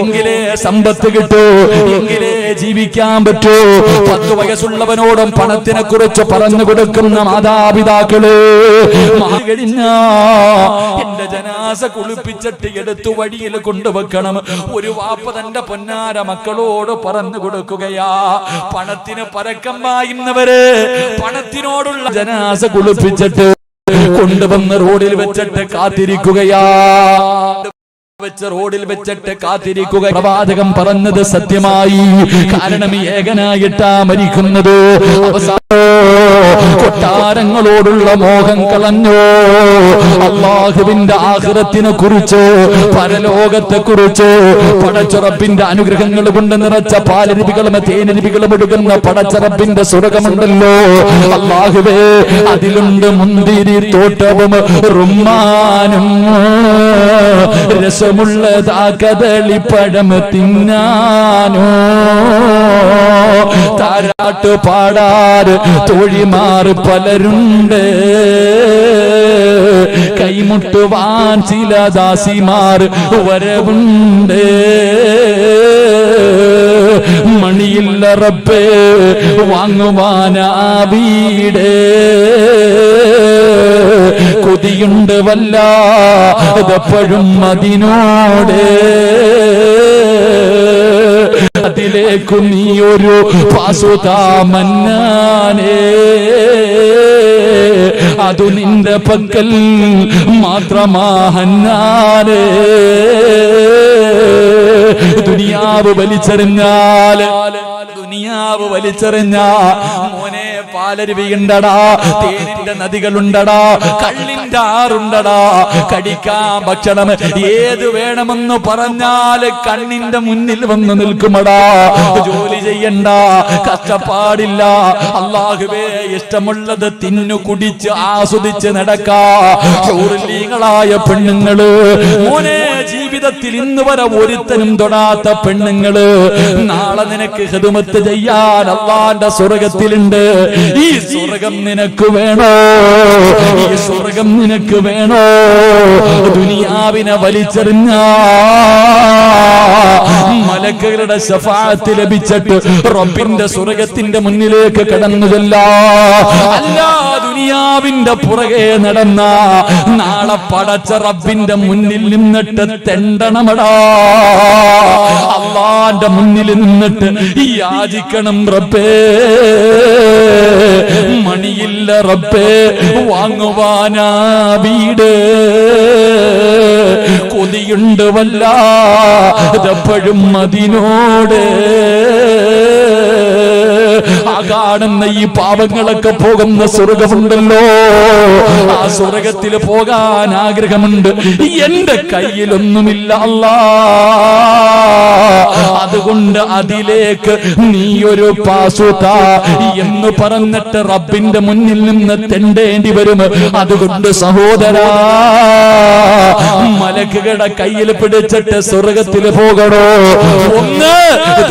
എങ്കിലേ സമ്പത്ത് കിട്ടൂ, എങ്കിലേ ജീവിക്കാൻ പറ്റൂ. 10 വയസ്സുള്ളവനോടും പണത്തിനെ കുറിച്ച് പറഞ്ഞു കൊടുക്കുന്ന മാതാപിതാക്കള് കഴിഞ്ഞ എന്റെ ജനാസ കുളിപ്പിച്ചിട്ട് എടുത്തു വഴിയിൽ കൊണ്ടുവെക്കണം. ഒരു വാപ്പ തന്റെ പൊന്നാര മക്കളോട് പറഞ്ഞു കൊടുക്കുകയാ. പണത്തിന് പരക്കം പായുന്നവര് പണത്തിനോടുള്ള ജനാസ കുളിപ്പിച്ചിട്ട് കൊണ്ടുവന്ന് റോഡിൽ വെച്ചിട്ട് കാത്തിരിക്കുകയാ. റോഡിൽ വെച്ചിട്ട് കാത്തിരിക്കുക. പ്രവാചകൻ പറഞ്ഞത് സത്യമായി. കാരണം ഏകനായിട്ടാ മരിക്കുന്നത്. അവസാനം കൊട്ടാരങ്ങളോടുള്ള മോഹം കളഞ്ഞോ, അല്ലാഹുവിന്റെ ആഖിറത്തിനെ കുറിച്ച്, പരലോകത്തെ കുറിച്ച്, പടച്ചുറപ്പിന്റെ അനുഗ്രഹങ്ങൾ കൊണ്ട് നിറച്ച പാലരുവികളും തേനരുവികളും ഒഴുകുന്ന പടച്ചറപ്പിന്റെ സ്വർഗമുണ്ടല്ലോ അല്ലാഹുവേ, അതിലുണ്ട് മുന്തിരി തോട്ടവും റുമ്മാനും രസമുള്ളതാ കദളിപ്പഴം തിന്നാനോ, താരാട്ട് പാടാറ് തോഴിമാർ പലരുണ്ട്, കൈമുട്ടുവാൻ ചില ദാസിമാർ വരവുണ്ട്, മണിയില്ല റബ്ബേ വാങ്ങുവാനാ വീട്, കൊതിയുണ്ട് വല്ലാതെപ്പോഴും അതിനോട്, അതിലേക്കു നീ ഒരു പാസുതാ മന്നാനേ, അതു നിന്റെ പക്കൽ മാത്രമാഹന്നാനേ. ദുനിയാവ് വലിച്ചെറിഞ്ഞാല്, ദുനിയാവ് വലിച്ചെറിഞ്ഞാ മോനെ പാലരുവിയുണ്ടടാ, തേനിന്റെ നദികളുണ്ടടാ, കള്ളിന്റെ ആറുണ്ടടാ, കടിക്കാൻ ഭക്ഷണം ഏത് വേണമെന്ന് പറഞ്ഞാല് കണ്ണിന്റെ മുന്നിൽ വന്ന് നിൽക്കുമടാ. ജോലി ചെയ്യണ്ട, കഷ്ടപ്പാടില്ല, അല്ലാഹുവേ ഇഷ്ടമുള്ളത് തിന്നു കുടിച്ച് ആസ്വദിച്ച് നടക്കാ. ഹൂറുലീങ്ങളായ പെണ്ണുങ്ങള് മോനെ, ജീവിതത്തിൽ ഇന്ന് വരെ ഒരുത്തനും തൊടാത്ത പെണ്ണുങ്ങള്, നാളെ നിനക്ക് ഖിദ്മത്ത് ചെയ്യാൻ അല്ലാഹുവിന്റെ സ്വർഗ്ഗത്തിലുണ്ട്. ഈ സ്വർഗം നിനക്ക് വേണോ? ഈ സ്വർഗം നിനക്ക് വേണോ? ദുനിയാവിനെ വലിച്ചെറിഞ്ഞ മലക്കുകളുടെ ശഫാഅത്ത് ലഭിച്ചിട്ട് റബ്ബിന്റെ സ്വർഗത്തിന്റെ മുന്നിലേക്ക് കടന്നു ചെല്ലാ. അല്ല, ദുനിയാവിന്റെ പുറകെ നടന്ന നാളെ പടച്ച റബ്ബിന്റെ മുന്നിൽ നിന്നിട്ട് തെണ്ടണമടാ. അല്ലാഹുവിന്റെ മുന്നിൽ നിന്നിട്ട് യാചിക്കണം, റബ്ബേ മണിയില്ല റബ്ബേ വാങ്ങുവാനാ വീട്, കൊതിയുണ്ട് വല്ലാതെപ്പോഴും അതിനോട്. ആ കാണുന്ന ഈ പാപങ്ങളൊക്കെ പോകുന്ന സ്വർഗമുണ്ടല്ലോ, ആ സ്വർഗത്തിൽ പോകാൻ ആഗ്രഹമുണ്ട്. എന്റെ കയ്യിലൊന്നുമില്ല അല്ലാ, അതുകൊണ്ട് അതിലേക്ക് നീ ഒരു പാസുതാ എന്ന് പറഞ്ഞിട്ട് റബ്ബിന്റെ മുന്നിൽ നിന്ന് തെണ്ടേണ്ടി വരും. അതുകൊണ്ട് സഹോദരാ, മലക്കുകളുടെ കയ്യിൽ പിടിച്ചിട്ട് സ്വർഗത്തിൽ പോകണോ? ഒന്ന്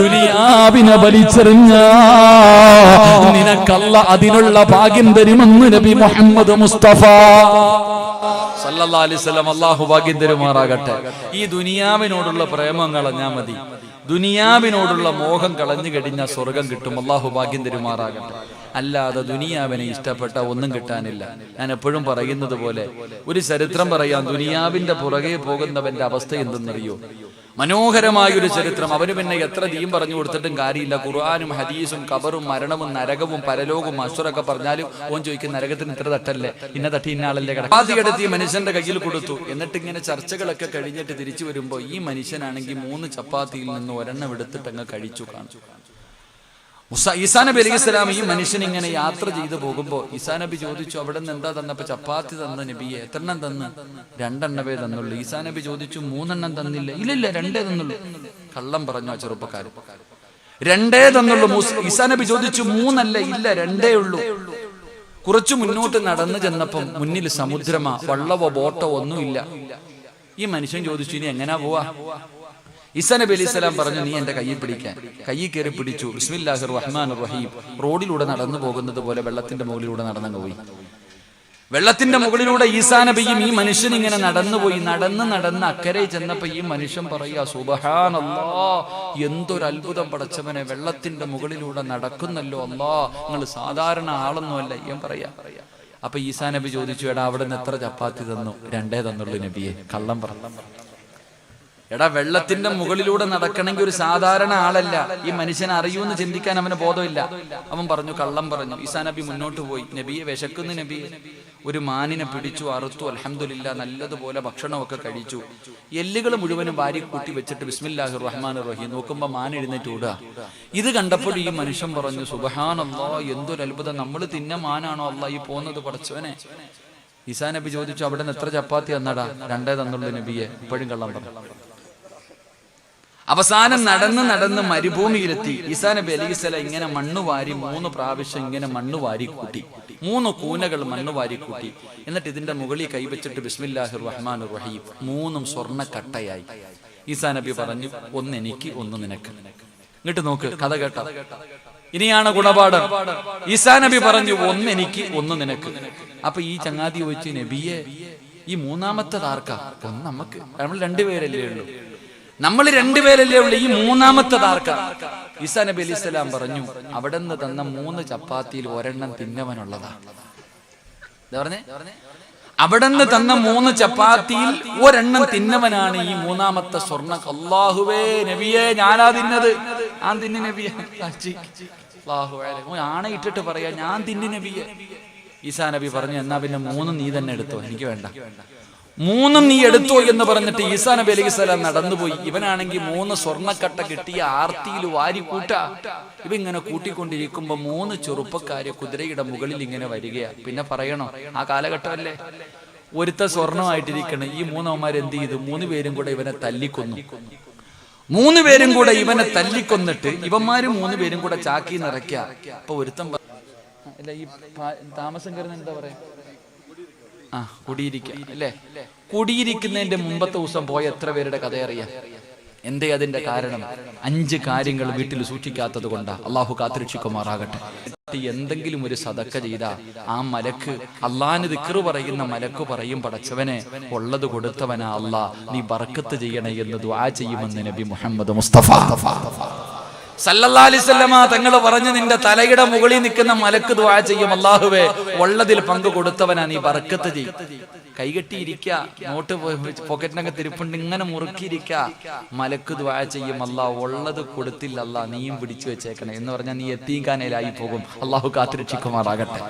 ദുനിയാവിനെ വലിച്ചെറിഞ്ഞ നിനക്കല്ല അതിനുള്ള ഭാഗ്യം തരുമെന്ന് നബി മുഹമ്മദ് മുസ്തഫ സല്ലല്ലാഹു അലൈഹി വസല്ലം. അല്ലാഹു ഭാഗ്യം തരുമാറാകട്ടെ. ഈ ദുനിയാവിനോടുള്ള പ്രേമം കളഞ്ഞാ മതി, ദുനിയാവിനോടുള്ള മോഹം കളഞ്ഞു കഴിഞ്ഞാൽ സ്വർഗം കിട്ടും. അല്ലാഹു ഭാഗ്യം തരുമാറാകട്ടെ. അല്ലാതെ ദുനിയാവിനെ ഇഷ്ടപ്പെട്ട ഒന്നും കിട്ടാനില്ല. ഞാൻ എപ്പോഴും പറയുന്നത് പോലെ ഒരു ചരിത്രം പറയാം. ദുനിയാവിന്റെ പുറകെ പോകുന്നവന്റെ അവസ്ഥ എന്തെന്നറിയോ? മനോഹരമായൊരു ചരിത്രം. അവന് പിന്നെ എത്ര ദീൻ പറഞ്ഞു കൊടുത്തിട്ടും കാര്യമില്ല. ഖുർആനും ഹദീസും ഖബറും മരണവും നരകവും പരലോകവും അശ്വറൊക്കെ പറഞ്ഞാലും ഓൻ ചോദിക്കും, നരകത്തിന് ഇത്ര തട്ടല്ലേ, ഇന്ന തട്ടി ഇന്ന ആളല്ലേ കിടത്തി മനുഷ്യന്റെ കയ്യിൽ കൊടുത്തു. എന്നിട്ട് ഇങ്ങനെ ചർച്ചകളൊക്കെ കഴിഞ്ഞിട്ട് തിരിച്ചു വരുമ്പോ ഈ മനുഷ്യനാണെങ്കിൽ 3 ചപ്പാത്തിയിൽ നിന്ന് ഒരെണ്ണം എടുത്തിട്ട് അങ്ങ് കഴിച്ചു കാണിച്ചു. ഈസാ നബി അലൈഹിസ്സലാം ഈ മനുഷ്യൻ ഇങ്ങനെ യാത്ര ചെയ്തു പോകുമ്പോ ഈസാ നബി ചോദിച്ചു, അവിടെ നിന്ന് എന്താ തന്നപ്പോ? ചപ്പാത്തി തന്ന നബിയെ. എത്രണ്ണം തന്ന്? 2 എണ്ണവേ തന്നുള്ളൂ. ഈസാ നബി ചോദിച്ചു, 3 എണ്ണം തന്നില്ല? ഇല്ലില്ല, 2 തന്നുള്ളൂ. കള്ളം പറഞ്ഞു ആ ചെറുപ്പക്കാരൻ. 2 തന്നുള്ളൂ. ഈസാ നബി ചോദിച്ചു, 3 അല്ല? ഇല്ല, 2 ഉള്ളൂ. കുറച്ചു മുന്നോട്ട് നടന്നു ചെന്നപ്പം മുന്നിൽ സമുദ്രമാ, വള്ളവോ ബോട്ടോ ഒന്നുമില്ല. ഈ മനുഷ്യൻ ചോദിച്ചു, ഇനി എങ്ങനാ പോവാ? ഈസാ നബി അലൈഹിസ്സലാം പറഞ്ഞു, നീ എന്റെ കയ്യിൽ പിടിക്കാൻ. കയ്യിൽ കയറി പിടിച്ചു. ബിസ്മില്ലാഹിർ റഹ്മാനിർ റഹീം. റോഡിലൂടെ നടന്നു പോകുന്നത് പോലെ വെള്ളത്തിന്റെ മുകളിലൂടെ നടന്നു പോയി. വെള്ളത്തിന്റെ മുകളിലൂടെ ഈസാ നബിയും ഈ മനുഷ്യൻ ഇങ്ങനെ നടന്നുപോയി. നടന്ന് അക്കരെ ചെന്നപ്പോ ഈ മനുഷ്യൻ പറയാ, സുബ്ഹാനല്ലാഹ്, എന്തൊരു അത്ഭുതം പടച്ചവനെ, വെള്ളത്തിന്റെ മുകളിലൂടെ നടക്കുന്നല്ലോ അല്ലാ, നിങ്ങൾ സാധാരണ ആളൊന്നുമല്ല ഞാൻ പറയാ. അപ്പൊ ഈസാ നബി ചോദിച്ചു, എടാ അവിടെ നിന്ന് എത്ര ചപ്പാത്തി തന്നു? 2 തന്നുള്ളൂ നബിയെ. കള്ളം പറഞ്ഞു. എടാ, വെള്ളത്തിന്റെ മുകളിലൂടെ നടക്കണമെങ്കിൽ ഒരു സാധാരണ ആളല്ല, ഈ മനുഷ്യനെ അറിയൂന്ന് ചിന്തിക്കാൻ അവന് ബോധമില്ല. അവൻ പറഞ്ഞു, കള്ളം പറഞ്ഞു. ഈസാ നബി മുന്നോട്ട് പോയി, നബിയെ വിശക്കുന്നു നബിയെ. ഒരു മാനിനെ പിടിച്ചു, അറുത്തു, അൽഹംദുലില്ലാ നല്ലതുപോലെ ഭക്ഷണമൊക്കെ കഴിച്ചു. എല്ലുകൾ മുഴുവനും വാരി കൂട്ടി വെച്ചിട്ട് ബിസ്മില്ലാഹിർ റഹ്മാനിർ റഹീം നോക്കുമ്പോ മാൻ എഴുന്നേറ്റ് ഓടുക. ഇത് കണ്ടപ്പോൾ ഈ മനുഷ്യൻ പറഞ്ഞു, സുബ്ഹാനല്ലാഹ്, എന്തൊരു അത്ഭുതം, നമ്മൾ തിന്ന മാനാണോ അല്ലാ ഈ പോകുന്നത് പടച്ചവനെ. ഈസാ നബി ചോദിച്ചു, അവിടെ നിന്ന് എത്ര ചപ്പാത്തി തന്നടാ? 2 തന്നുള്ളൂ നബിയെ. ഇപ്പോഴും കള്ളം പറഞ്ഞു. അവസാനം നടന്ന് മരുഭൂമിയിലെത്തി. ഈസാ നബി അലൈഹിസ്സലാം ഇങ്ങനെ മണ്ണ് വാരി 3 പ്രാവശ്യം ഇങ്ങനെ മണ്ണ് വാരി കൂട്ടി, 3 കൂനകൾ മണ്ണ് വാരി കൂട്ടി. എന്നിട്ട് ഇതിന്റെ മുകളിൽ കൈവച്ചിട്ട് ബിസ്മില്ലാഹിർ റഹ്മാനിർ റഹീം 3 സ്വർണ്ണക്കട്ടയായി. ഈസാ നബി പറഞ്ഞു, ഒന്ന് എനിക്ക്, ഒന്ന് നിനക്ക്. ഇങ്ങോട്ട് നോക്ക്, കഥ കേട്ട. ഇനിയാണ് ഗുണപാഠം. ഈസാ നബി പറഞ്ഞു, ഒന്ന് എനിക്ക്, ഒന്ന് നിനക്ക്. അപ്പൊ ഈ ചങ്ങാതി ചോദിച്ചു, നബിയെ ഈ മൂന്നാമത്തത് ആർക്കാ? ഒന്ന് നമുക്ക്, നമ്മൾ 2 പേരല്ലേ ഉള്ളൂ, നമ്മൾ 2 പേരല്ലേ ഉള്ളൂ, ഈ മൂന്നാമത്തത് ആർക്കാ? ഈസാ നബി അലൈഹിസ്സലാം പറഞ്ഞു, അവിടെ നിന്ന് തന്ന 3 ചപ്പാത്തിയിൽ ഒരെണ്ണം തിന്നവനുള്ളതാ. എന്താ പറഞ്ഞേ? അവിടെ നിന്ന് തന്ന 3 ചപ്പാത്തിയിൽ ഒരെണ്ണം തിന്നവനാണ് ഈ മൂന്നാമത്തെ സ്വർണ്ണ. അല്ലാഹുവേ നബിയെ, ഞാനാ തിന്നത്. ഞാൻ തിന്നു നബിയെ. ആണയിട്ടിട്ട് പറയാ, ഞാൻ തിന്നു നബിയെ. ഈസാ നബി പറഞ്ഞു, എന്നാ പിന്നെ 3 നീ തന്നെ എടുത്തോ, എനിക്ക് വേണ്ട. 3 നീ എടുത്തോ എന്ന് പറഞ്ഞിട്ട് ഈസാ നബി അലൈഹിസ്സലാം നടന്നുപോയി. ഇവനാണെങ്കിൽ 3 സ്വർണ്ണക്കട്ട കിട്ടിയ ആർത്തിയിൽ വാരി കൂട്ടാ. ഇവങ്ങനെ കൂട്ടിക്കൊണ്ടിരിക്കുമ്പോ 3 ചെറുപ്പക്കാര് കുതിരയുടെ മുകളിൽ ഇങ്ങനെ വരികയാ. പിന്നെ പറയണോ, ആ കാലഘട്ടമല്ലേ. ഒരുത്ത സ്വർണമായിട്ടിരിക്കണം. ഈ 3 അവന്മാർ എന്ത് ചെയ്തു? 3 പേരും കൂടെ ഇവനെ തല്ലിക്കൊന്നു. 3 പേരും കൂടെ ഇവനെ തല്ലിക്കൊന്നിട്ട് ഇവന്മാര് 3 പേരും കൂടെ ചാക്കി നിറയ്ക്ക. അപ്പൊ ഒരുത്തം അല്ല, ഈ താമസം കയറുന്ന എന്താ പറയാ, കുടിയിരിക്കുക അല്ലേ? കുടിയിരിക്കുന്നതിന്റെ മുമ്പത്തെ ദിവസം പോയ എത്ര പേരുടെ കഥ അറിയാം? എന്തേ അതിന്റെ കാരണം? 5 കാര്യങ്ങൾ വീട്ടിൽ സൂക്ഷിക്കാത്തത് കൊണ്ടാ. അള്ളാഹു കാത്തിരക്ഷിക്കുമാറാകട്ടെ. എന്തെങ്കിലും ഒരു സദക്ക ചെയ്താ ആ മലക്ക്, അള്ളാഹിന് ദിക്റ് പറയുന്ന മലക്ക് പറയും, പടച്ചവനെ ഉള്ളത് കൊടുത്തവനാ അള്ളാ, നീ ബർക്കത്ത് ചെയ്യണേ എന്ന് ദുആ ചെയ്യുമെന്ന് നബി മുഹമ്മദ് മുസ്തഫ സല്ലല്ലാഹു അലൈഹി വസല്ലമ തങ്ങൾ പറഞ്ഞു, നിന്റെ തലയുടെ മുകളിൽ നിൽക്കുന്ന മലക്ക് ദുആ ചെയ്യും, അല്ലാഹുവേ ഉള്ളതിൽ പങ്ക് കൊടുത്തവനാ, നീ ബർക്കത്ത് ചെയ്യും. കൈകെട്ടിയിരിക്ക, നോട്ട് പോക്കറ്റിനൊക്കെ തിരുപ്പുണ്ട്, ഇങ്ങനെ മുറുക്കിയിരിക്ക. മലക്ക് ദുആ ചെയ്യും, അല്ലാഹ് ഉള്ളത് കൊടുത്തില്ല അല്ലാ, നീയും പിടിച്ചു വെച്ചേക്കണേ എന്ന് പറഞ്ഞാൽ നീ എത്തീങ്കാനയിലായി പോകും. അല്ലാഹു കാത്തിരക്ഷിക്കുമാറാകട്ടെ.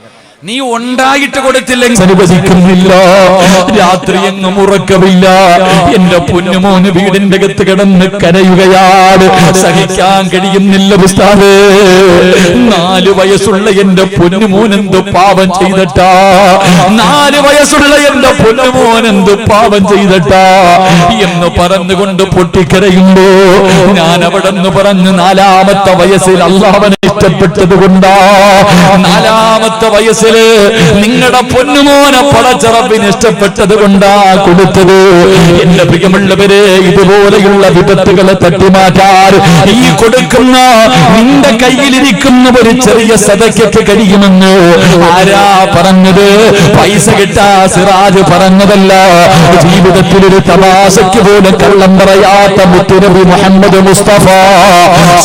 നീ ഉണ്ടായിട്ട് കൊടുത്തില്ലെങ്കിൽ അനുവദിക്കുന്നില്ല, രാത്രി എങ്ങും ഉറക്കമില്ല. എന്റെ പൊന്നുമോന് വീടിന്റെ അകത്ത് കിടന്ന് കരയുകയാണ്, സഹിക്കാൻ കഴിയുന്നില്ല ഉസ്താദേ. 4 വയസ്സുള്ള എന്റെ പൊന്നുമോൻ എന്ത് പാപം ചെയ്തിട്ടാ, 4 വയസ്സുള്ള എന്റെ പൊന്നുമോൻ എന്ത് പാപം ചെയ്തിട്ടാ എന്ന് പറഞ്ഞുകൊണ്ട് പൊട്ടിക്കരയുമ്പോ ഞാൻ അവിടെ നിന്ന് പറഞ്ഞു, 4ാമത്തെ വയസ്സിൽ അല്ലാഹുവിനെ ഇഷ്ടപ്പെട്ടത് കൊണ്ടാ, 4ാമത്തെ വയസ്സില് നിങ്ങളുടെ പൊന്നുമോനെ പടച്ച റബ്ബിനെ ഇഷ്ടപ്പെട്ടത് കൊണ്ടാ കൊടുത്തത്. എന്റെ പ്രിയമുള്ളവരെ, ഇതുപോലെയുള്ള വിപത്തുകളെ തട്ടിമാറ്റാൻ ഈ കൊടുക്കുന്ന നിന്റെ കയ്യിലിരിക്കുന്ന ഒരു ചെറിയ സദക്കയ്ക്ക് കഴിയുമെന്ന് ആരാ പറഞ്ഞത്? പൈസ കിട്ടാ സിറാജ് പറഞ്ഞതല്ല. ജീവിതത്തിൽ ഒരു തമാശയ്ക്ക് പോലും കള്ളം പറയാത്ത മുത്തുനബി മുഹമ്മദ് മുസ്തഫ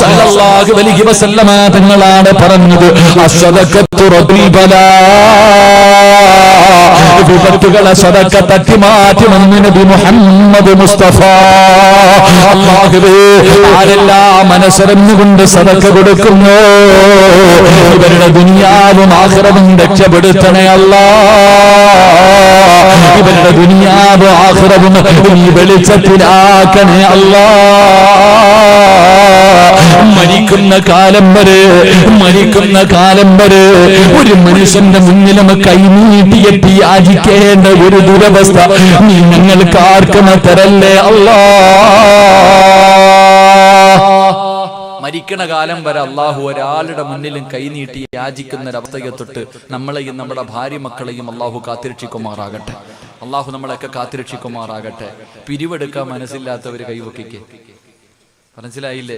സല്ലല്ലാഹു അലൈഹി വസല്ലമ തങ്ങളാണ് പറഞ്ഞത്, അസ്സദഖത്തു റബ്ബുൽ ബലാ, വിപത്തുകളെ സദക്ക തട്ടിമാറ്റുമെന്ന് നബി മുഹമ്മദ് മുസ്തഫ. അല്ലാഹുവേ, ആരെല്ലാം മനസ്സറിഞ്ഞുകൊണ്ട് സദക്ക കൊടുക്കുന്നു, ഇവരുടെ ദുനിയാവും ആഖിറവും രക്ഷപ്പെടുത്തണേ അല്ലാഹ്. ഇവരുടെ ദുനിയാവും ആഖിറവും നീ വെളിച്ചത്തിലാക്കണേ അല്ലാഹ്. മരിക്കുന്ന കാലം വരെ ഒരു മനുഷ്യന്റെ മുന്നിലും കൈനീട്ടിയെത്തി യാചിക്കേണ്ട ഒരു ദുരവസ്ഥ നീ ഞങ്ങൾക്ക് ആർക്കും തരല്ലേ അല്ലാഹ്. മരിക്കണ കാലം വരെ അള്ളാഹു ഒരാളുടെ മുന്നിലും കൈനീട്ടി യാചിക്കുന്ന ഒരവസ്ഥയെ തൊട്ട് നമ്മളെയും നമ്മുടെ ഭാര്യ മക്കളെയും അള്ളാഹു കാത്തിരക്ഷിക്കുമാറാകട്ടെ. അള്ളാഹു നമ്മളെയൊക്കെ കാത്തിരക്ഷിക്കുമാറാകട്ടെ. പിരിവെടുക്കാൻ മനസ്സില്ലാത്തവര് കൈവക്കിക്ക്, മനസ്സിലായില്ലേ?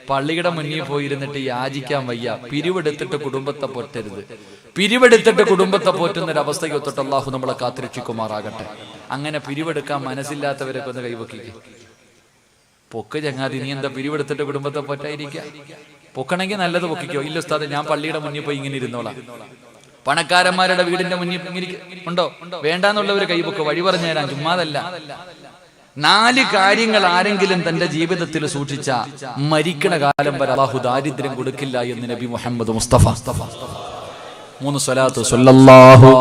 പള്ളിയുടെ മുന്നിൽ പോയിരുന്നിട്ട് യാചിക്കാൻ വയ്യ, പിരിവെടുത്തിട്ട് കുടുംബത്തെ പോറ്റരുത്. പിരിവെടുത്തിട്ട് കുടുംബത്തെ പോറ്റുന്ന ഒരു അവസ്ഥയ്ക്ക് തൊട്ട് അള്ളാഹു നമ്മളെ കാത്തിരക്ഷിക്കുമാറാകട്ടെ. അങ്ങനെ പിരിവെടുക്കാൻ മനസ്സില്ലാത്തവരൊക്കെ ഒന്ന് കൈവക്കിക്ക്. പൊക്ക് ചങ്ങാതി, നീ എന്താ പിരിവെടുത്തിട്ട് കുടുംബത്തെ പോറ്റായിരിക്കുക? പൊക്കണമെങ്കിൽ നല്ലത് പൊക്കിക്കോ. ഇല്ല ഉസ്താദേ, ഞാൻ പള്ളിയുടെ മുന്നിൽ പോയി ഇങ്ങനെ ഇരുന്നോളാം. പണക്കാരന്മാരുടെ വീടിന്റെ മുന്നിൽ ഇങ്ങനെ ഉണ്ടോ? വേണ്ടാന്നുള്ളവര് കൈപൊക്കെ, വഴി പറഞ്ഞു തരാം, ചുമ്മാതല്ല. 4 കാര്യങ്ങൾ ആരെങ്കിലും തന്റെ ജീവിതത്തിൽ സൂക്ഷിച്ച മരിക്കണ കാലം വരെ അല്ലാഹു ദാരിദ്ര്യം കൊടുക്കില്ല എന്ന് നബി മുഹമ്മദ് മുസ്തഫ. 3 സ്വലാത്ത് സല്ലല്ലാഹു